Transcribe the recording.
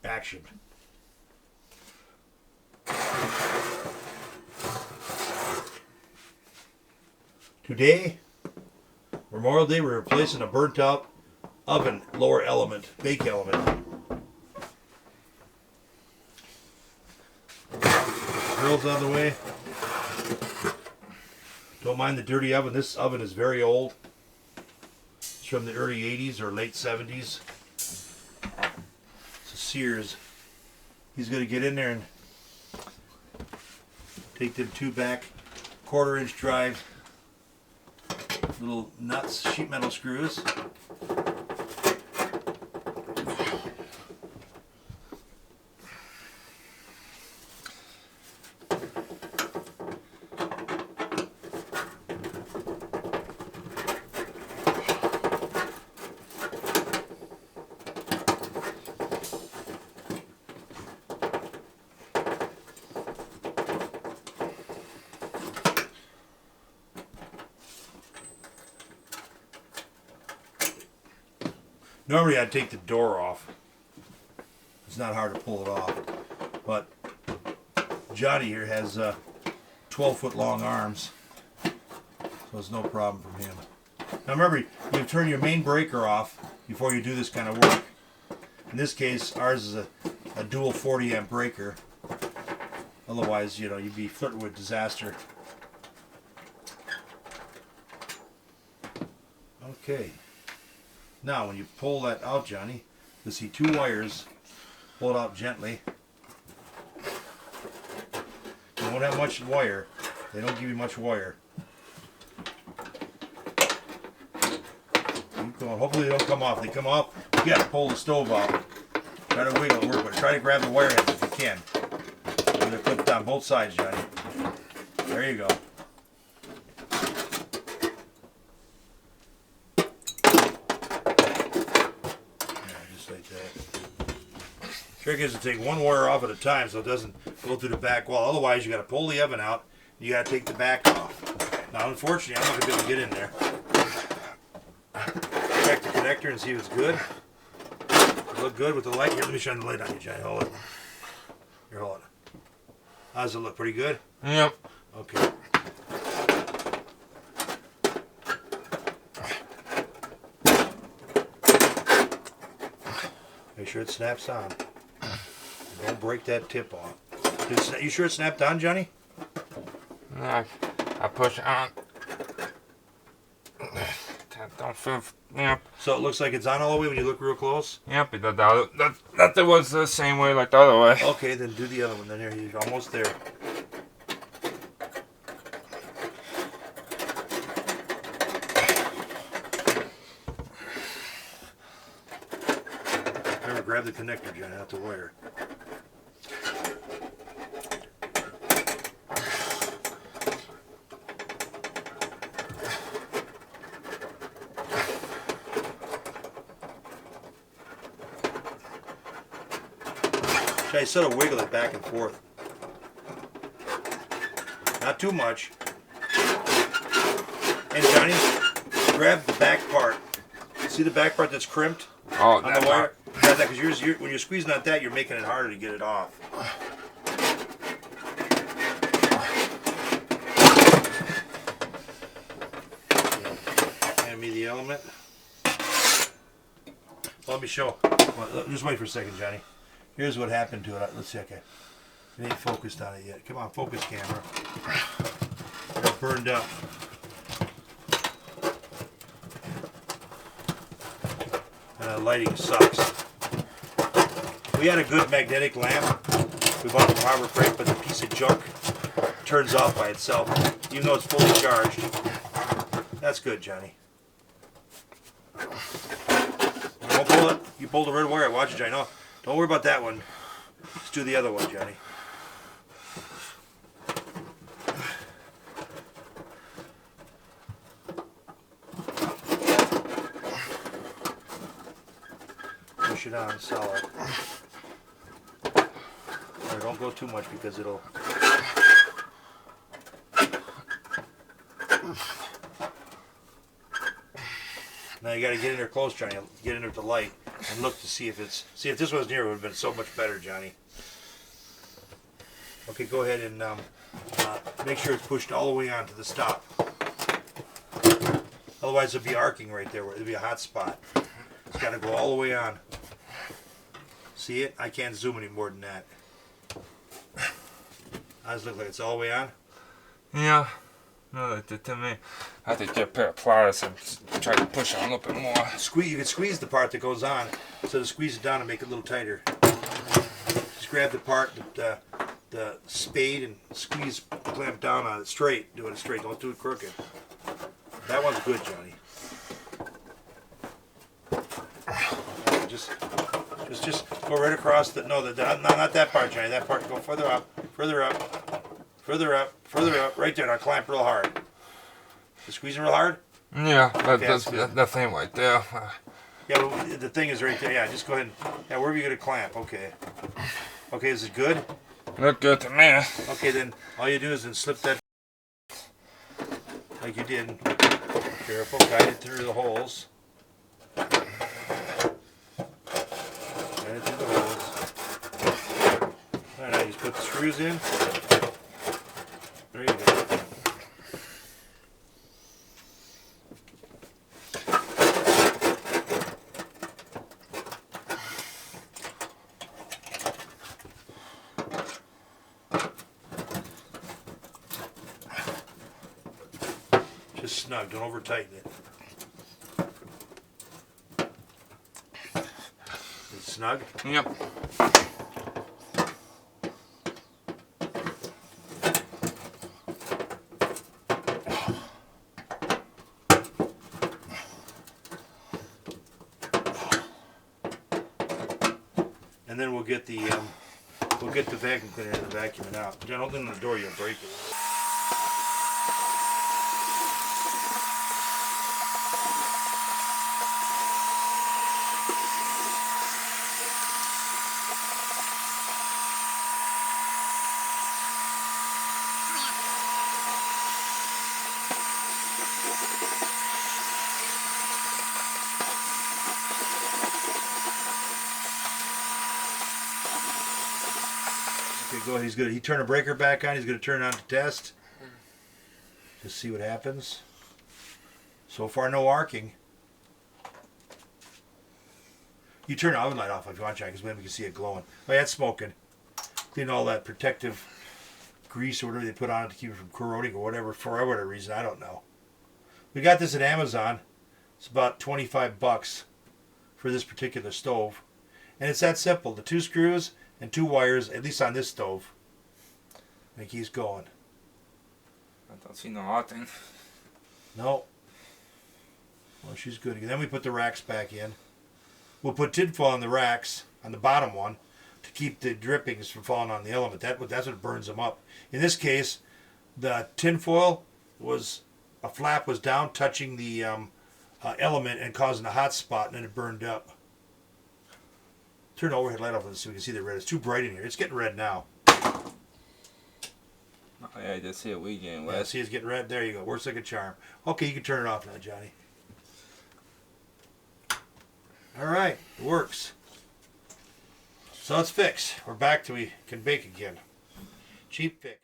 action. Today, Memorial Day, we're replacing a burnt out oven lower element, bake element. Grill's on the way. Don't mind the dirty oven. This oven is very old. It's from the early 80s or late 70s. It's a Sears. He's going to get in there and take them two back 1/4 inch drive little nuts, sheet metal screws. Normally I'd take the door off. It's not hard to pull it off. But Johnny here has 12-foot long arms. So it's no problem for him. Now remember, you turn your main breaker off before you do this kind of work. In this case, ours is a dual 40 amp breaker. Otherwise, you know, you'd be flirting with disaster. Okay. Now, when you pull that out, Johnny, you'll see two wires. Pull it out gently. You won't have much wire. They don't give you much wire. Keep going. Hopefully they don't come off. If they come off, you got to pull the stove out. Try to wiggle and work with it. Try to grab the wire heads if you can. They're clipped on both sides, Johnny. There you go. Trick is to take one wire off at a time so it doesn't go through the back wall. Otherwise, you got to pull the oven out. You got to take the back off. Now, unfortunately, I'm not going to be able to get in there. Check the connector and see if it's good. Does it look good with the light? Here, let me shine the light on you, Johnny. Hold it. Here, hold it. How does it look? Pretty good? Yep. Okay. Make sure it snaps on. Don't break that tip off. You sure it snapped on, Johnny? I push on. Don't feel. Yep. So it looks like it's on all the way when you look real close? Yep, that was the same way like the other way. Okay, then do the other one. Then there, you're almost there. Remember, grab the connector, Johnny, not the wire. Johnny, sort of wiggle it back and forth. Not too much. And Johnny, grab the back part. See the back part that's crimped? Oh, on the wire? Grab that, because when you're squeezing out that, you're making it harder to get it off. Hand me the element. Well, let me show. Well, just wait for a second, Johnny. Here's what happened to it. Let's see. Okay, it ain't focused on it yet. Come on, focus camera. It's burned up. Lighting sucks. We had a good magnetic lamp. We bought it from Harbor Freight, but the piece of junk turns off by itself, even though it's fully charged. That's good, Johnny. Don't pull it. You pulled the red wire. Watch it, Johnny. No, don't worry about that one. Let's do the other one, Johnny. Push it on solid. Or don't go too much because it'll. Now you got to get in there close, Johnny. Get in there with the light. and look to see if it's. See if this was near, it would have been so much better, Johnny. Okay, go ahead and make sure it's pushed all the way on to the stop. Otherwise, it'll be arcing right there. It'll be a hot spot. It's got to go all the way on. See it? I can't zoom any more than that. Does it look like it's all the way on? Yeah. No, it did to me. I have to get a pair of pliers and try to push on a little bit more. You can squeeze the part that goes on. So to squeeze it down and make it a little tighter. Just grab the part, the spade, and squeeze, clamp down on it straight. Do it straight. Don't do it crooked. That one's good, Johnny. Just go right across the. No, not that part, Johnny. That part. Go further up, further up, further up, further up. Right there. Now clamp real hard. You squeeze it real hard. Yeah, Okay, that thing right there. Yeah, but the thing is right there. Yeah, just go ahead. Yeah, wherever you're gonna clamp. Okay. Okay, is it good? Look good to me. Okay, then all you do is then slip that like you did. Careful, guide it through the holes. Guide it through the holes. All right, now you just put the screws in. There you go. Just snug, don't over tighten it. It's snug? Yep. And then we'll get the vacuum cleaner and vacuum it out. John, open the door, you'll break it. Okay, go ahead. He's gonna. He turned a breaker back on. He's gonna turn it on to test. Just see what happens. So far, no arcing. You turn the oven light off if you want, John, because then we can see it glowing. Oh, yeah, it's smoking. Clean all that protective grease or whatever they put on it to keep it from corroding or whatever, for whatever reason. I don't know. We got this at Amazon. It's about $25 for this particular stove. And it's that simple. The 2 screws and 2 wires, at least on this stove. And it keeps going. I don't see no arcing. No. Well, she's good. And then we put the racks back in. We'll put tinfoil on the racks, on the bottom one, to keep the drippings from falling on the element. That's what burns them up. In this case, the tinfoil was, a flap was down, touching the element and causing a hot spot, and then it burned up. Turn the overhead light off so we can see the red. It's too bright in here. It's getting red now. Oh, yeah, I just see it getting wet. Yeah, see it's getting red. There you go. Works like a charm. Okay, you can turn it off now, Johnny. All right, it works. So it's fixed. We're back to we can bake again. Cheap fix.